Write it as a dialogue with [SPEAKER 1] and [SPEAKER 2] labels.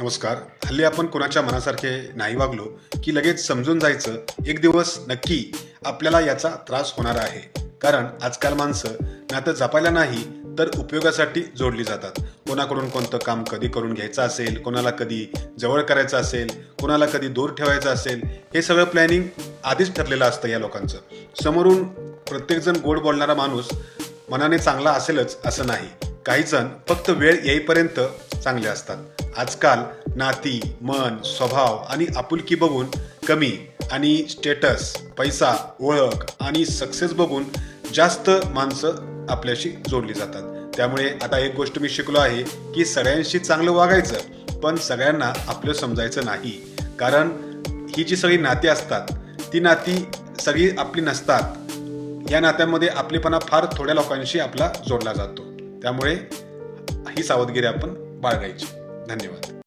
[SPEAKER 1] नमस्कार. हल्ली आपण कोणाच्या मनासारखे नाही वागलो की लगेच समजून जायचं एक दिवस नक्की आपल्याला याचा त्रास होणार आहे. कारण आजकाल माणसं नातं जपायला नाही तर उपयोगासाठी जोडली जातात. कोणाकडून कोणतं काम कधी करून घ्यायचं असेल, कोणाला कधी जवळ करायचं असेल, कोणाला कधी दूर ठेवायचं असेल, हे सगळं प्लॅनिंग आधीच ठरलेलं असतं या लोकांचं. समोरून प्रत्येकजण गोड बोलणारा माणूस मनाने चांगला असेलच असं नाही. काही जण फक्त वेळ येईपर्यंत चांगले असतात. आजकाल नाती, मन, स्वभाव आणि आपुलकी बघून कमी आणि स्टेटस, पैसा, ओळख आणि सक्सेस बघून जास्त माणसं आपल्याशी जोडली जातात. त्यामुळे आता एक गोष्ट मी शिकलो आहे की सगळ्यांशी चांगलं वागायचं, पण सगळ्यांना आपलं समजायचं नाही. कारण ही जी सगळी नाती असतात ती नाती सगळी आपली नसतात. या नात्यांमध्ये आपलेपणा फार थोड्या लोकांशी आपला जोडला जातो. त्यामुळे ही सावधगिरी आपण बाळगायची. धन्यवाद.